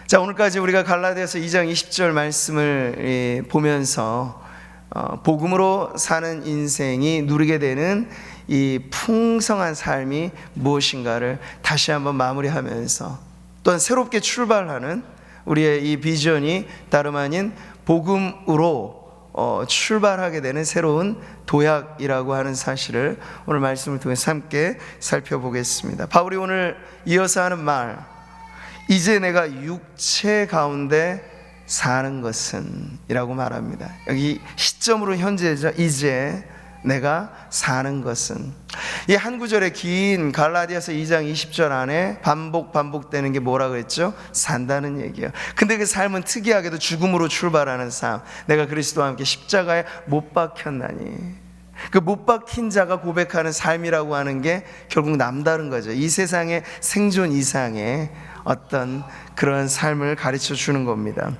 자, 오늘까지 우리가 갈라디아서 2장 20절 말씀을 보면서 복음으로 사는 인생이 누리게 되는 이 풍성한 삶이 무엇인가를 다시 한번 마무리하면서 또한 새롭게 출발하는 우리의 이 비전이 다름 아닌 복음으로 출발하게 되는 새로운 도약이라고 하는 사실을 오늘 말씀을 통해서 함께 살펴보겠습니다. 바울이 오늘 이어서 하는 말, 이제 내가 육체 가운데 사는 것은 이라고 말합니다. 여기 시점으로 현재죠. 이제 내가 사는 것은, 이 한 구절의 긴 갈라디아서 2장 20절 안에 반복되는 게 뭐라 그랬죠? 산다는 얘기예요. 근데 그 삶은 특이하게도 죽음으로 출발하는 삶, 내가 그리스도와 함께 십자가에 못 박혔나니, 그 못 박힌 자가 고백하는 삶이라고 하는 게 결국 남다른 거죠. 이 세상의 생존 이상의 어떤 그런 삶을 가르쳐 주는 겁니다.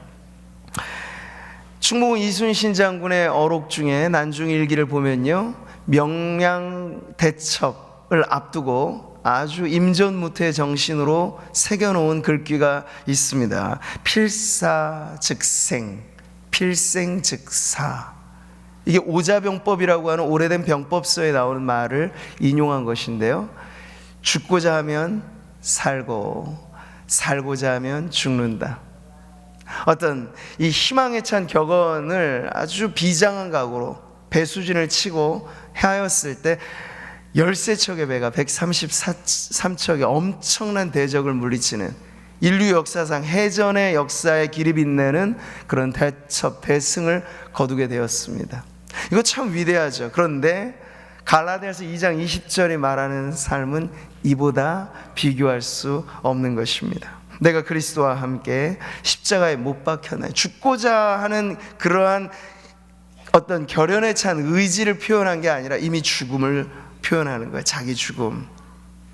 충무공 이순신 장군의 어록 중에 난중일기를 보면요, 명량대첩을 앞두고 아주 임전무태의 정신으로 새겨놓은 글귀가 있습니다. 필사즉생, 필생즉사. 이게 오자병법이라고 하는 오래된 병법서에 나오는 말을 인용한 것인데요, 죽고자 하면 살고, 살고자 하면 죽는다. 어떤 이 희망에 찬 격언을 아주 비장한 각오로 배수진을 치고 하였을 때 13척의 배가 133척의 엄청난 대적을 물리치는, 인류 역사상 해전의 역사에 길이 빛내는 그런 대첩 대승을 거두게 되었습니다. 이거 참 위대하죠. 그런데 갈라디아서 2장 20절이 말하는 삶은 이보다 비교할 수 없는 것입니다. 내가 그리스도와 함께 십자가에 못 박혔나니, 죽고자 하는 그러한 어떤 결연에 찬 의지를 표현한 게 아니라 이미 죽음을 표현하는 거예요. 자기 죽음,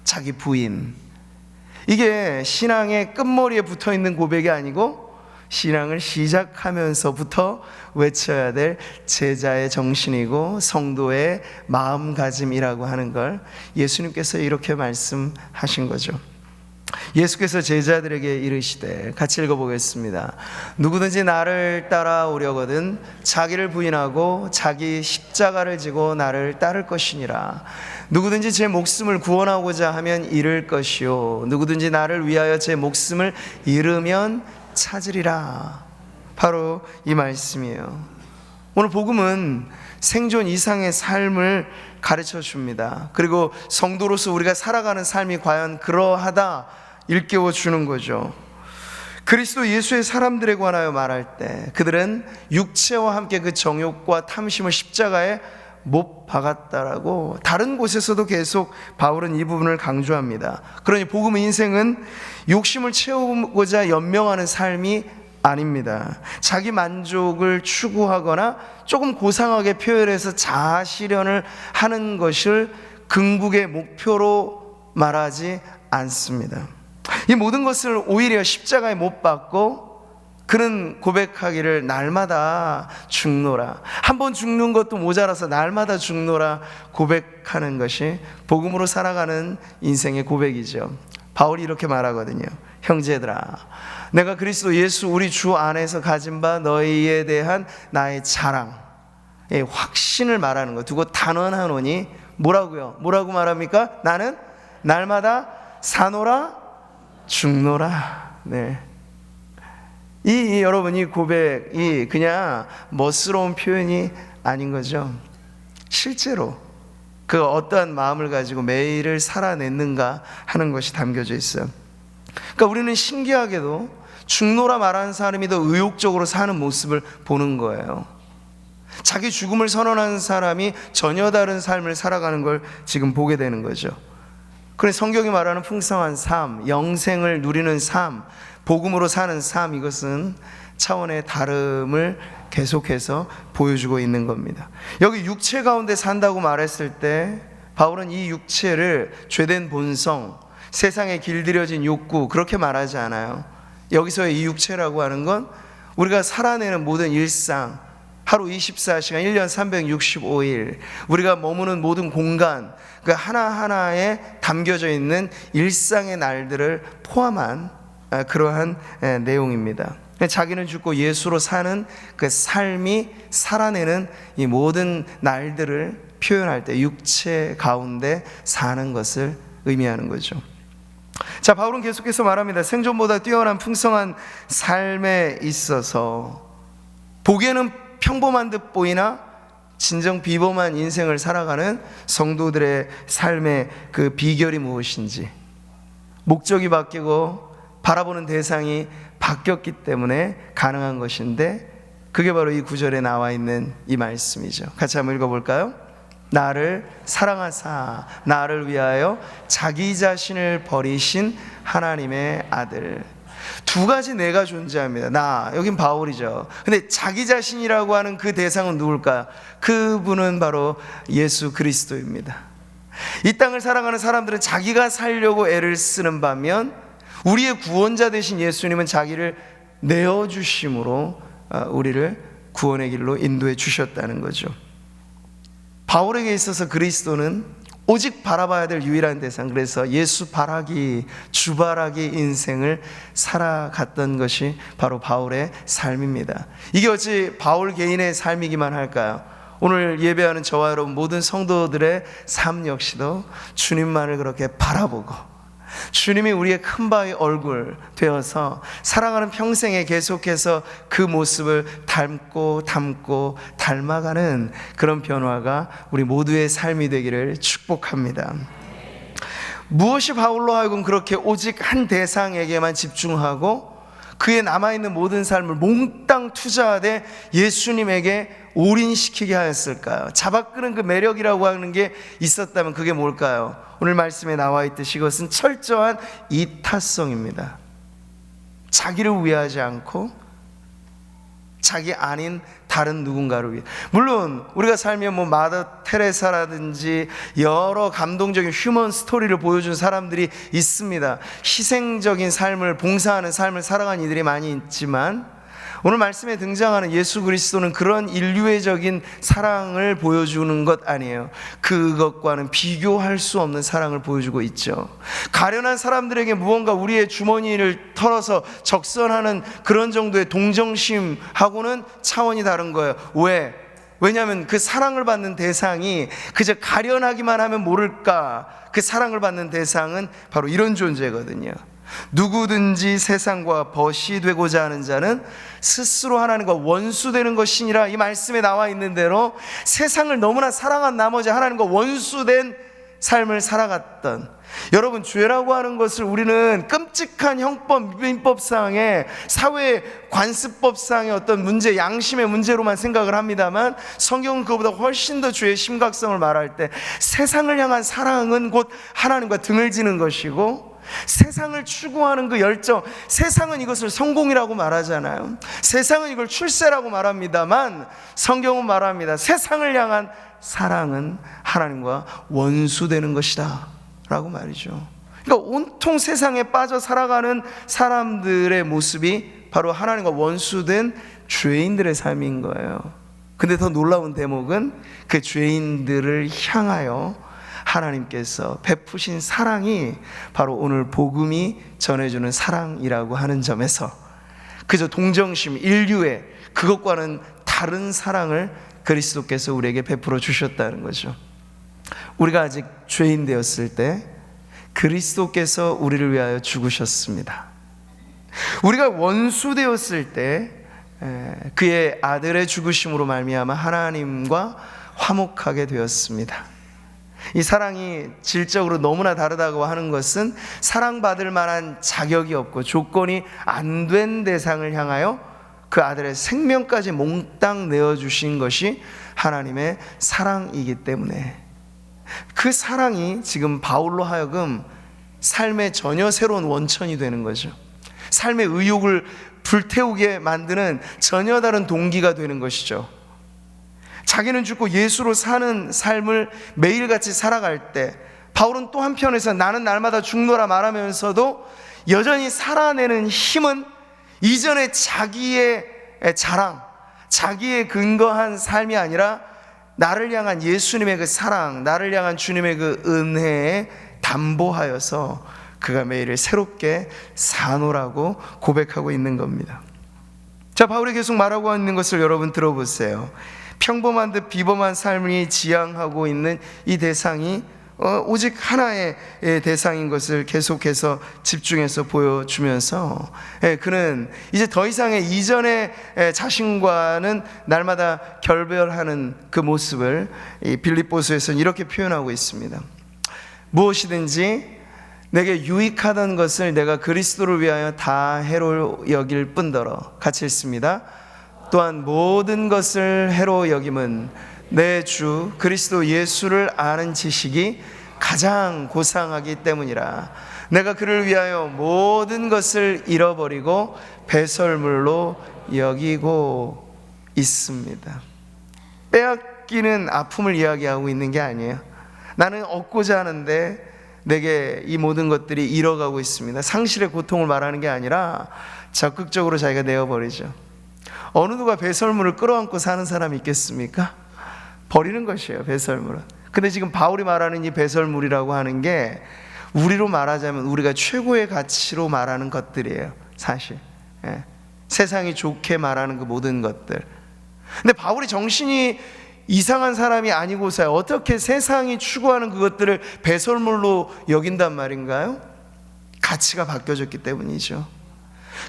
자기 부인. 이게 신앙의 끝머리에 붙어있는 고백이 아니고 신앙을 시작하면서부터 외쳐야 될 제자의 정신이고 성도의 마음가짐이라고 하는 걸 예수님께서 이렇게 말씀하신 거죠. 예수께서 제자들에게 이르시되, 같이 읽어보겠습니다. 누구든지 나를 따라오려거든 자기를 부인하고 자기 십자가를 지고 나를 따를 것이니라. 누구든지 제 목숨을 구원하고자 하면 잃을 것이요, 누구든지 나를 위하여 제 목숨을 잃으면 찾으리라. 바로 이 말씀이에요. 오늘 복음은 생존 이상의 삶을 가르쳐 줍니다. 그리고 성도로서 우리가 살아가는 삶이 과연 그러하다 일깨워 주는 거죠. 그리스도 예수의 사람들에 관하여 말할 때 그들은 육체와 함께 그 정욕과 탐심을 십자가에 못 박았다라고 다른 곳에서도 계속 바울은 이 부분을 강조합니다. 그러니 복음의 인생은 욕심을 채우고자 연명하는 삶이 아닙니다. 자기 만족을 추구하거나 조금 고상하게 표현해서 자아 실현을 하는 것을 궁극의 목표로 말하지 않습니다. 이 모든 것을 오히려 십자가에 못 박고 그는 고백하기를 날마다 죽노라, 한 번 죽는 것도 모자라서 날마다 죽노라 고백하는 것이 복음으로 살아가는 인생의 고백이죠. 바울이 이렇게 말하거든요. 형제들아, 내가 그리스도 예수 우리 주 안에서 가진 바 너희에 대한 나의 자랑, 확신을 말하는 거 두고 단언하노니, 뭐라고요? 뭐라고 말합니까? 나는 날마다 사노라 죽노라. 네. 여러분, 이 고백이 그냥 멋스러운 표현이 아닌 거죠. 실제로 그 어떠한 마음을 가지고 매일을 살아냈는가 하는 것이 담겨져 있어요. 그러니까 우리는 신기하게도 죽노라 말하는 사람이 더 의욕적으로 사는 모습을 보는 거예요. 자기 죽음을 선언하는 사람이 전혀 다른 삶을 살아가는 걸 지금 보게 되는 거죠. 그래서 성경이 말하는 풍성한 삶, 영생을 누리는 삶, 복음으로 사는 삶, 이것은 차원의 다름을 계속해서 보여주고 있는 겁니다. 여기 육체 가운데 산다고 말했을 때 바울은 이 육체를 죄된 본성, 세상에 길들여진 욕구, 그렇게 말하지 않아요. 여기서의 이 육체라고 하는 건 우리가 살아내는 모든 일상, 하루 24시간 1년 365일 우리가 머무는 모든 공간, 그 하나하나에 담겨져 있는 일상의 날들을 포함한 그러한 내용입니다. 자기는 죽고 예수로 사는 그 삶이 살아내는 이 모든 날들을 표현할 때 육체 가운데 사는 것을 의미하는 거죠. 자, 바울은 계속해서 말합니다. 생존보다 뛰어난 풍성한 삶에 있어서 보기에는 평범한 듯 보이나 진정 비범한 인생을 살아가는 성도들의 삶의 그 비결이 무엇인지, 목적이 바뀌고 바라보는 대상이 바뀌었기 때문에 가능한 것인데, 그게 바로 이 구절에 나와 있는 이 말씀이죠. 같이 한번 읽어볼까요? 나를 사랑하사 나를 위하여 자기 자신을 버리신 하나님의 아들. 두 가지 내가 존재합니다. 나, 여긴 바울이죠. 근데 자기 자신이라고 하는 그 대상은 누굴까요? 그분은 바로 예수 그리스도입니다. 이 땅을 살아가는 사람들은 자기가 살려고 애를 쓰는 반면, 우리의 구원자 되신 예수님은 자기를 내어주심으로 우리를 구원의 길로 인도해 주셨다는 거죠. 바울에게 있어서 그리스도는 오직 바라봐야 될 유일한 대상, 그래서 예수 바라기, 주 바라기 인생을 살아갔던 것이 바로 바울의 삶입니다. 이게 어찌 바울 개인의 삶이기만 할까요? 오늘 예배하는 저와 여러분 모든 성도들의 삶 역시도 주님만을 그렇게 바라보고, 주님이 우리의 큰바의 얼굴 되어서 살아가는 평생에 계속해서 그 모습을 닮고 닮아가는 그런 변화가 우리 모두의 삶이 되기를 축복합니다. 무엇이 바울로 하여금 그렇게 오직 한 대상에게만 집중하고 그의 남아있는 모든 삶을 몽땅 투자하되 예수님에게 올인시키게 하였을까요? 잡아끄는 그 매력이라고 하는 게 있었다면 그게 뭘까요? 오늘 말씀에 나와 있듯이 이것은 철저한 이타성입니다. 자기를 위하지 않고 자기 아닌 다른 누군가를 위해. 물론 우리가 살면 뭐 마더 테레사라든지 여러 감동적인 휴먼 스토리를 보여준 사람들이 있습니다. 희생적인 삶을, 봉사하는 삶을 살아간 이들이 많이 있지만, 오늘 말씀에 등장하는 예수 그리스도는 그런 인류애적인 사랑을 보여주는 것 아니에요. 그것과는 비교할 수 없는 사랑을 보여주고 있죠. 가련한 사람들에게 무언가 우리의 주머니를 털어서 적선하는 그런 정도의 동정심하고는 차원이 다른 거예요. 왜? 왜냐하면 그 사랑을 받는 대상이 그저 가련하기만 하면 모를까, 그 사랑을 받는 대상은 바로 이런 존재거든요. 누구든지 세상과 벗이 되고자 하는 자는 스스로 하나님과 원수되는 것이니라. 이 말씀에 나와 있는 대로 세상을 너무나 사랑한 나머지 하나님과 원수된 삶을 살아갔던, 여러분, 죄라고 하는 것을 우리는 끔찍한 형법, 민법상의 사회 관습법상의 어떤 문제, 양심의 문제로만 생각을 합니다만, 성경은 그보다 훨씬 더 죄의 심각성을 말할 때 세상을 향한 사랑은 곧 하나님과 등을 지는 것이고, 세상을 추구하는 그 열정, 세상은 이것을 성공이라고 말하잖아요. 세상은 이걸 출세라고 말합니다만, 성경은 말합니다. 세상을 향한 사랑은 하나님과 원수되는 것이다 라고 말이죠. 그러니까 온통 세상에 빠져 살아가는 사람들의 모습이 바로 하나님과 원수된 죄인들의 삶인 거예요. 근데 더 놀라운 대목은 그 죄인들을 향하여 하나님께서 베푸신 사랑이 바로 오늘 복음이 전해주는 사랑이라고 하는 점에서 그저 동정심, 인류의 그것과는 다른 사랑을 그리스도께서 우리에게 베풀어 주셨다는 거죠. 우리가 아직 죄인 되었을 때 그리스도께서 우리를 위하여 죽으셨습니다. 우리가 원수 되었을 때 그의 아들의 죽으심으로 말미암아 하나님과 화목하게 되었습니다. 이 사랑이 질적으로 너무나 다르다고 하는 것은 사랑받을 만한 자격이 없고 조건이 안 된 대상을 향하여 그 아들의 생명까지 몽땅 내어주신 것이 하나님의 사랑이기 때문에, 그 사랑이 지금 바울로 하여금 삶의 전혀 새로운 원천이 되는 거죠. 삶의 의욕을 불태우게 만드는 전혀 다른 동기가 되는 것이죠. 자기는 죽고 예수로 사는 삶을 매일같이 살아갈 때 바울은 또 한편에서 나는 날마다 죽노라 말하면서도 여전히 살아내는 힘은 이전에 자기의 자랑, 자기의 근거한 삶이 아니라 나를 향한 예수님의 그 사랑, 나를 향한 주님의 그 은혜에 담보하여서 그가 매일을 새롭게 사노라고 고백하고 있는 겁니다. 자, 바울이 계속 말하고 있는 것을 여러분 들어보세요. 평범한 듯 비범한 삶이 지향하고 있는 이 대상이 오직 하나의 대상인 것을 계속해서 집중해서 보여주면서 그는 이제 더 이상의 이전의 자신과는 날마다 결별하는 그 모습을 이 빌립보서에서는 이렇게 표현하고 있습니다. 무엇이든지 내게 유익하던 것을 내가 그리스도를 위하여 다 해로 여길 뿐더러, 같이 읽습니다. 또한 모든 것을 해로 여김은 내 주 그리스도 예수를 아는 지식이 가장 고상하기 때문이라. 내가 그를 위하여 모든 것을 잃어버리고 배설물로 여기고 있습니다. 빼앗기는 아픔을 이야기하고 있는 게 아니에요. 나는 얻고자 하는데 내게 이 모든 것들이 잃어가고 있습니다. 상실의 고통을 말하는 게 아니라 적극적으로 자기가 내어버리죠. 어느 누가 배설물을 끌어안고 사는 사람이 있겠습니까? 버리는 것이에요, 배설물은. 근데 지금 바울이 말하는 이 배설물이라고 하는 게 우리로 말하자면 우리가 최고의 가치로 말하는 것들이에요, 사실. 세상이 좋게 말하는 그 모든 것들. 근데 바울이 정신이 이상한 사람이 아니고서야 어떻게 세상이 추구하는 그것들을 배설물로 여긴단 말인가요? 가치가 바뀌어졌기 때문이죠.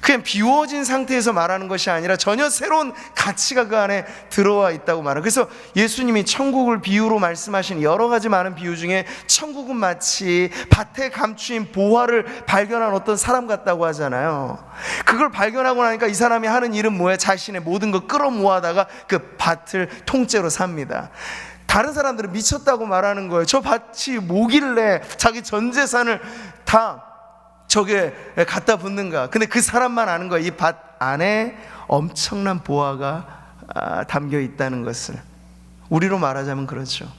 그냥 비워진 상태에서 말하는 것이 아니라 전혀 새로운 가치가 그 안에 들어와 있다고 말해요. 그래서 예수님이 천국을 비유로 말씀하신 여러 가지 많은 비유 중에 천국은 마치 밭에 감추인 보화를 발견한 어떤 사람 같다고 하잖아요. 그걸 발견하고 나니까 이 사람이 하는 일은 뭐예요? 자신의 모든 거 끌어모아다가 그 밭을 통째로 삽니다. 다른 사람들은 미쳤다고 말하는 거예요. 저 밭이 뭐길래 자기 전 재산을 다 저게 갖다 붙는가. 근데 그 사람만 아는 거예요. 이 밭 안에 엄청난 보화가 담겨 있다는 것을. 우리로 말하자면 그렇죠.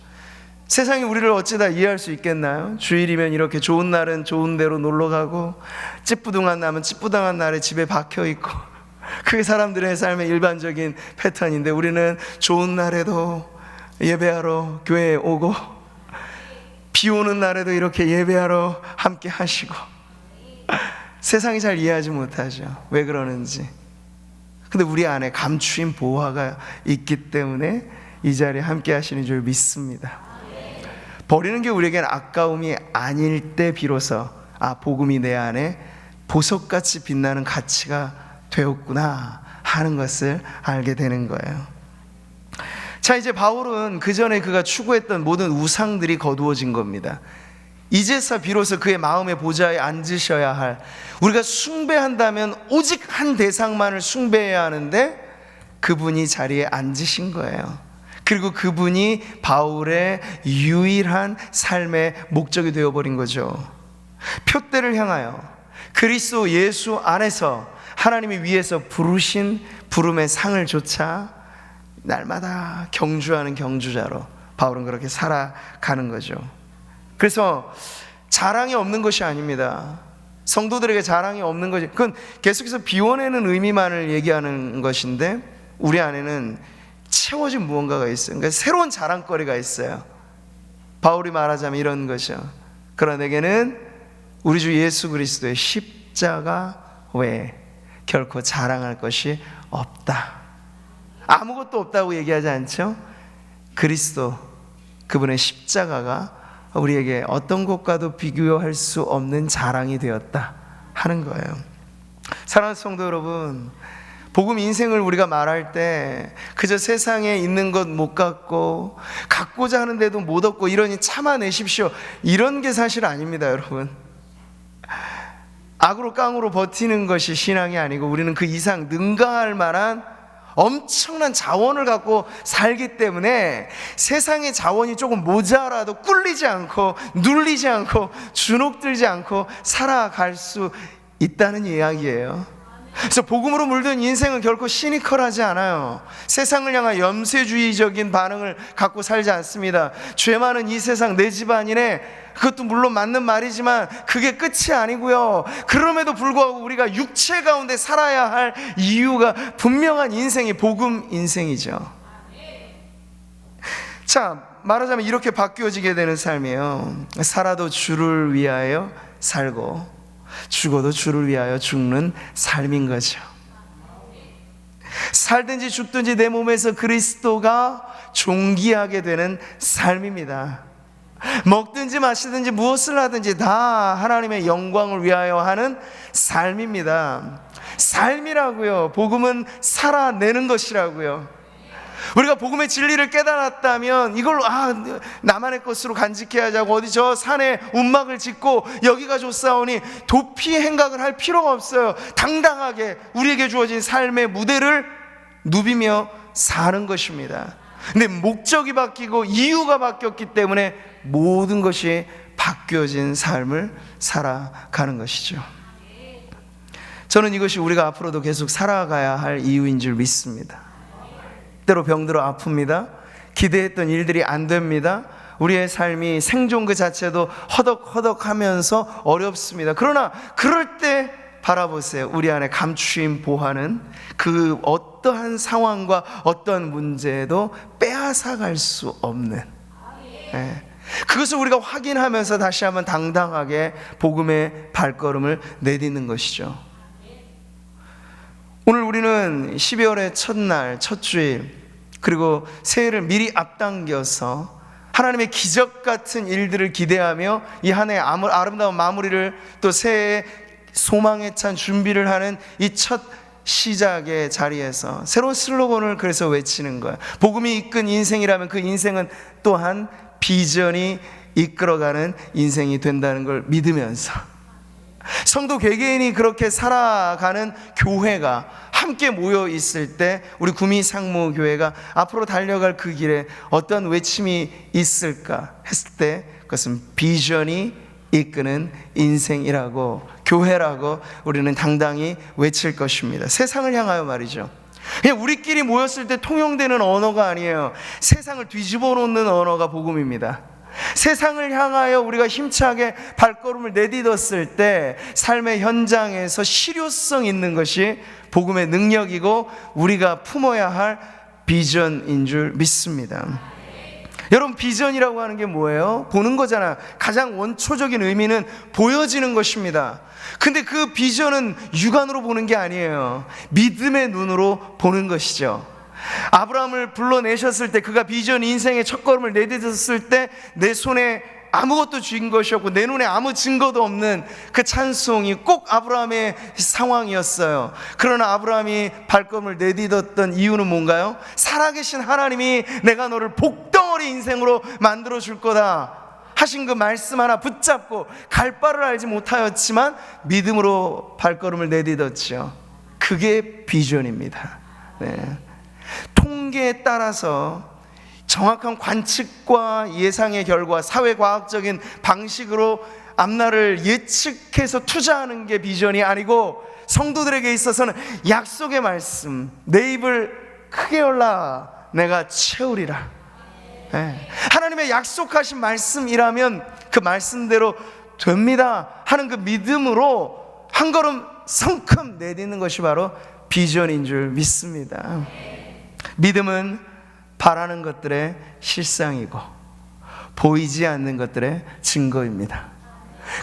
세상이 우리를 어찌다 이해할 수 있겠나요? 주일이면 이렇게 좋은 날은 좋은 데로 놀러 가고, 찌뿌둥한 날은 찌뿌둥한 날에 집에 박혀 있고, 그게 사람들의 삶의 일반적인 패턴인데, 우리는 좋은 날에도 예배하러 교회에 오고, 비 오는 날에도 이렇게 예배하러 함께 하시고, 세상이 잘 이해하지 못하죠. 왜 그러는지. 근데 우리 안에 감추인 보화가 있기 때문에 이 자리에 함께 하시는 줄 믿습니다. 버리는 게 우리에겐 아까움이 아닐 때 비로소 복음이 내 안에 보석같이 빛나는 가치가 되었구나 하는 것을 알게 되는 거예요. 자, 이제 바울은 그 전에 그가 추구했던 모든 우상들이 거두어진 겁니다. 이제서 비로소 그의 마음의 보좌에 앉으셔야 할, 우리가 숭배한다면 오직 한 대상만을 숭배해야 하는데 그분이 자리에 앉으신 거예요. 그리고 그분이 바울의 유일한 삶의 목적이 되어버린 거죠. 표대를 향하여 그리스도 예수 안에서 하나님이 위에서 부르신 부름의 상을 조차 날마다 경주하는 경주자로 바울은 그렇게 살아가는 거죠. 그래서 자랑이 없는 것이 아닙니다. 성도들에게 자랑이 없는 것이, 그건 계속해서 비워내는 의미만을 얘기하는 것인데 우리 안에는 채워진 무언가가 있어요. 그러니까 새로운 자랑거리가 있어요. 바울이 말하자면 이런 것이요. 그러나 내게는 우리 주 예수 그리스도의 십자가 외에 결코 자랑할 것이 없다. 아무것도 없다고 얘기하지 않죠? 그리스도, 그분의 십자가가 우리에게 어떤 것과도 비교할 수 없는 자랑이 되었다 하는 거예요. 사랑하는 성도 여러분, 복음 인생을 우리가 말할 때 그저 세상에 있는 것 못 갖고, 갖고자 하는데도 못 얻고 이러니 참아내십시오, 이런 게 사실 아닙니다. 여러분, 악으로 깡으로 버티는 것이 신앙이 아니고 우리는 그 이상 능가할 만한 엄청난 자원을 갖고 살기 때문에 세상의 자원이 조금 모자라도 꿀리지 않고 눌리지 않고 주눅들지 않고 살아갈 수 있다는 이야기예요. 그래서 복음으로 물든 인생은 결코 시니컬하지 않아요. 세상을 향한 염세주의적인 반응을 갖고 살지 않습니다. 죄 많은 이 세상 내 집안이네, 그것도 물론 맞는 말이지만 그게 끝이 아니고요. 그럼에도 불구하고 우리가 육체 가운데 살아야 할 이유가 분명한 인생이 복음 인생이죠. 자, 말하자면 이렇게 바뀌어지게 되는 삶이에요. 살아도 주를 위하여 살고 죽어도 주를 위하여 죽는 삶인 거죠. 살든지 죽든지 내 몸에서 그리스도가 존귀하게 되는 삶입니다. 먹든지 마시든지 무엇을 하든지 다 하나님의 영광을 위하여 하는 삶입니다. 삶이라고요. 복음은 살아내는 것이라고요. 우리가 복음의 진리를 깨달았다면 이걸 나만의 것으로 간직해야 하자고 어디 저 산에 움막을 짓고 여기가 좋사오니 도피 행각을 할 필요가 없어요. 당당하게 우리에게 주어진 삶의 무대를 누비며 사는 것입니다. 근데 목적이 바뀌고 이유가 바뀌었기 때문에 모든 것이 바뀌어진 삶을 살아가는 것이죠. 저는 이것이 우리가 앞으로도 계속 살아가야 할 이유인 줄 믿습니다. 때로 병들어 아픕니다. 기대했던 일들이 안 됩니다. 우리의 삶이 생존 그 자체도 허덕허덕하면서 어렵습니다. 그러나 그럴 때 바라보세요. 우리 안에 감추인 보화는 그 어떠한 상황과 어떠한 문제에도 빼앗아갈 수 없는, 그것을 우리가 확인하면서 다시 한번 당당하게 복음의 발걸음을 내딛는 것이죠. 오늘 우리는 12월의 첫날, 첫 주일, 그리고 새해를 미리 앞당겨서 하나님의 기적 같은 일들을 기대하며 이 한 해의 아름다운 마무리를 또 새해의 소망에 찬 준비를 하는 이 첫 시작의 자리에서 새로운 슬로건을 그래서 외치는 거예요. 복음이 이끈 인생이라면 그 인생은 또한 비전이 이끌어가는 인생이 된다는 걸 믿으면서 성도 개개인이 그렇게 살아가는 교회가 함께 모여 있을 때 우리 구미상무교회가 앞으로 달려갈 그 길에 어떤 외침이 있을까 했을 때 그것은 비전이 이끄는 인생이라고, 교회라고 우리는 당당히 외칠 것입니다. 세상을 향하여 말이죠. 그냥 우리끼리 모였을 때 통용되는 언어가 아니에요. 세상을 뒤집어 놓는 언어가 복음입니다. 세상을 향하여 우리가 힘차게 발걸음을 내딛었을 때 삶의 현장에서 실효성 있는 것이 복음의 능력이고 우리가 품어야 할 비전인 줄 믿습니다. 여러분, 비전이라고 하는 게 뭐예요? 보는 거잖아. 가장 원초적인 의미는 보여지는 것입니다. 근데 그 비전은 육안으로 보는 게 아니에요. 믿음의 눈으로 보는 것이죠. 아브라함을 불러내셨을 때, 그가 비전 인생의 첫걸음을 내딛었을 때 내 손에 아무것도 쥔 것이 없고 내 눈에 아무 증거도 없는 그 찬송이 꼭 아브라함의 상황이었어요. 그러나 아브라함이 발걸음을 내딛었던 이유는 뭔가요? 살아계신 하나님이 내가 너를 복덩어리 인생으로 만들어 줄 거다 하신 그 말씀 하나 붙잡고 갈 바를 알지 못하였지만 믿음으로 발걸음을 내딛었죠. 그게 비전입니다. 통계에 따라서 정확한 관측과 예상의 결과, 사회과학적인 방식으로 앞날을 예측해서 투자하는 게 비전이 아니고 성도들에게 있어서는 약속의 말씀, 내 입을 크게 열라 내가 채우리라. 하나님의 약속하신 말씀이라면 그 말씀대로 됩니다 하는 그 믿음으로 한 걸음 성큼 내딛는 것이 바로 비전인 줄 믿습니다. 믿음은 바라는 것들의 실상이고 보이지 않는 것들의 증거입니다.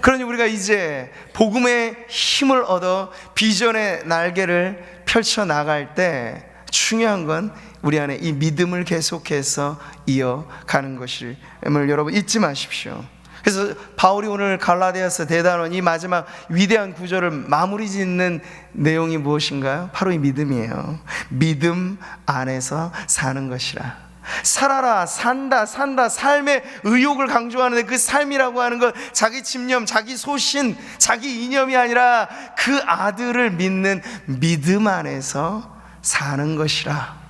그러니 우리가 이제 복음의 힘을 얻어 비전의 날개를 펼쳐 나갈 때 중요한 건 우리 안에 이 믿음을 계속해서 이어가는 것임을 여러분 잊지 마십시오. 그래서 바울이 오늘 갈라디아서 대단원 이 마지막 위대한 구절을 마무리 짓는 내용이 무엇인가요? 바로 이 믿음이에요. 믿음 안에서 사는 것이라. 살아라, 산다, 삶의 의욕을 강조하는데 그 삶이라고 하는 건 자기 집념, 자기 소신, 자기 이념이 아니라 그 아들을 믿는 믿음 안에서 사는 것이라.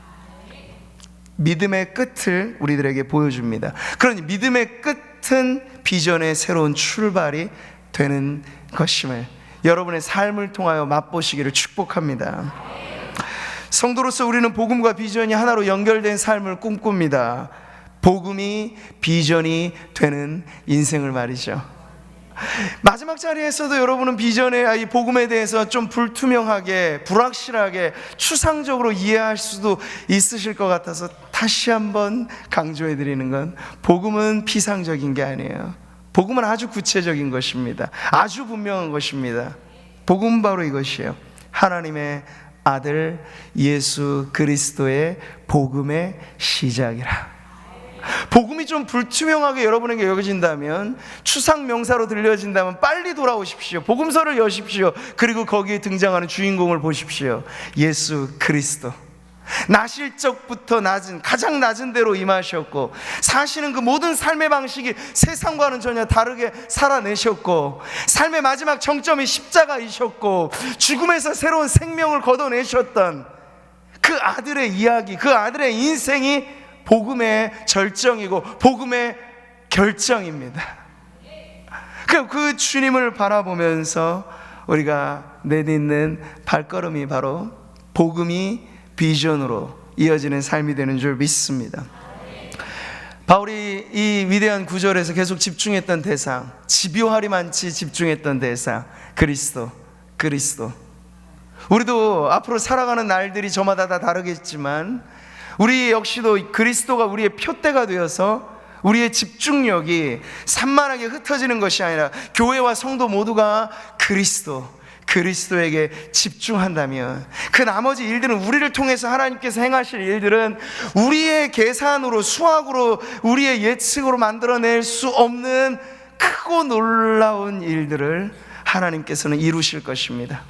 믿음의 끝을 우리들에게 보여줍니다. 그러니 믿음의 끝은 비전의 새로운 출발이 되는 것임을 여러분의 삶을 통하여 맛보시기를 축복합니다. 성도로서 우리는 복음과 비전이 하나로 연결된 삶을 꿈꿉니다. 복음이 비전이 되는 인생을 말이죠. 마지막 자리에서도 여러분은 비전의 이 복음에 대해서 좀 불투명하게, 불확실하게, 추상적으로 이해할 수도 있으실 것 같아서 다시 한번 강조해 드리는 건 복음은 피상적인 게 아니에요. 복음은 아주 구체적인 것입니다. 아주 분명한 것입니다. 복음은 바로 이것이에요. 하나님의 아들 예수 그리스도의 복음의 시작이라. 복음이 좀 불투명하게 여러분에게 여겨진다면, 추상 명사로 들려진다면 빨리 돌아오십시오. 복음서를 여십시오. 그리고 거기에 등장하는 주인공을 보십시오. 예수 그리스도. 나실 적부터 가장 낮은 데로 임하셨고, 사시는 그 모든 삶의 방식이 세상과는 전혀 다르게 살아내셨고, 삶의 마지막 정점이 십자가이셨고, 죽음에서 새로운 생명을 걷어내셨던 그 아들의 이야기, 그 아들의 인생이 복음의 절정이고 복음의 결정입니다. 그 주님을 바라보면서 우리가 내딛는 발걸음이 바로 복음이 비전으로 이어지는 삶이 되는 줄 믿습니다. 바울이 이 위대한 구절에서 계속 집중했던 대상, 집요하리만치 집중했던 대상, 그리스도. 우리도 앞으로 살아가는 날들이 저마다 다 다르겠지만, 우리 역시도 그리스도가 우리의 표대가 되어서 우리의 집중력이 산만하게 흩어지는 것이 아니라 교회와 성도 모두가 그리스도에게 집중한다면, 그 나머지 일들은, 우리를 통해서 하나님께서 행하실 일들은 우리의 계산으로, 수학으로, 우리의 예측으로 만들어낼 수 없는 크고 놀라운 일들을 하나님께서는 이루실 것입니다.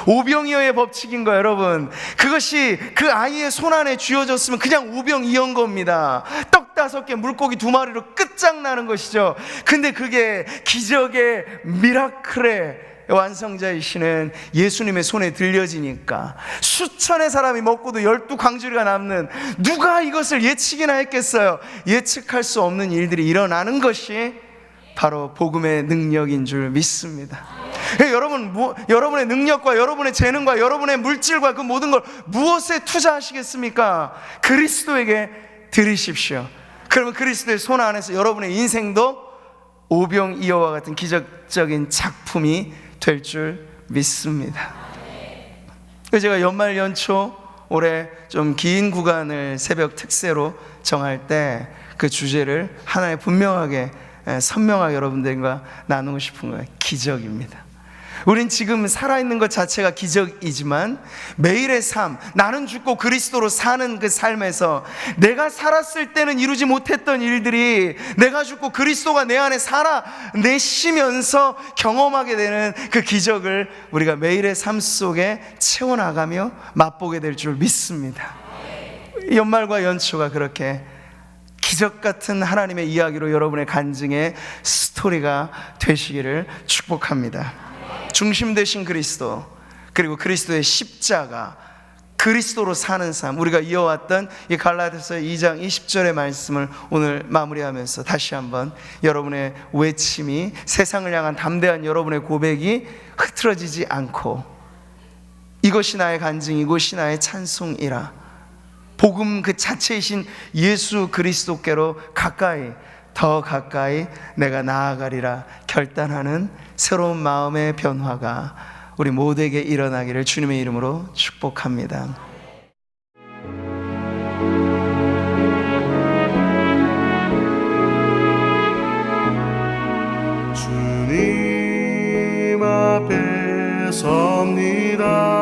오병이어의 법칙인 거 여러분, 그것이 그 아이의 손안에 쥐어졌으면 그냥 오병이어인 겁니다. 떡 5개 물고기 2마리로 끝장나는 것이죠. 근데 그게 기적의 미라클의 완성자이시는 예수님의 손에 들려지니까 수천의 사람이 먹고도 12광주리가 남는, 누가 이것을 예측이나 했겠어요. 예측할 수 없는 일들이 일어나는 것이 바로 복음의 능력인 줄 믿습니다. 여러분, 여러분의 능력과 여러분의 재능과 여러분의 물질과 그 모든 걸 무엇에 투자하시겠습니까? 그리스도에게 드리십시오. 그러면 그리스도의 손 안에서 여러분의 인생도 오병이어와 같은 기적적인 작품이 될 줄 믿습니다. 제가 연말 연초 올해 좀 긴 구간을 새벽 특세로 정할 때 그 주제를 하나의 분명하게, 선명하게 여러분들과 나누고 싶은 거예요. 기적입니다. 우린 지금 살아있는 것 자체가 기적이지만, 매일의 삶, 나는 죽고 그리스도로 사는 그 삶에서 내가 살았을 때는 이루지 못했던 일들이 내가 죽고 그리스도가 내 안에 살아내시면서 경험하게 되는 그 기적을 우리가 매일의 삶 속에 채워나가며 맛보게 될 줄 믿습니다. 연말과 연초가 그렇게 기적 같은 하나님의 이야기로 여러분의 간증의 스토리가 되시기를 축복합니다. 중심 되신 그리스도, 그리고 그리스도의 십자가, 그리스도로 사는 삶, 우리가 이어왔던 이 갈라디아서 2장 20절의 말씀을 오늘 마무리하면서 다시 한번 여러분의 외침이, 세상을 향한 담대한 여러분의 고백이 흐트러지지 않고, 이것이 나의 간증, 이것이 나의 찬송이라, 복음 그 자체이신 예수 그리스도께로 가까이, 더 가까이 내가 나아가리라 결단하는 새로운 마음의 변화가 우리 모두에게 일어나기를 주님의 이름으로 축복합니다. 주님 앞에 섭니다.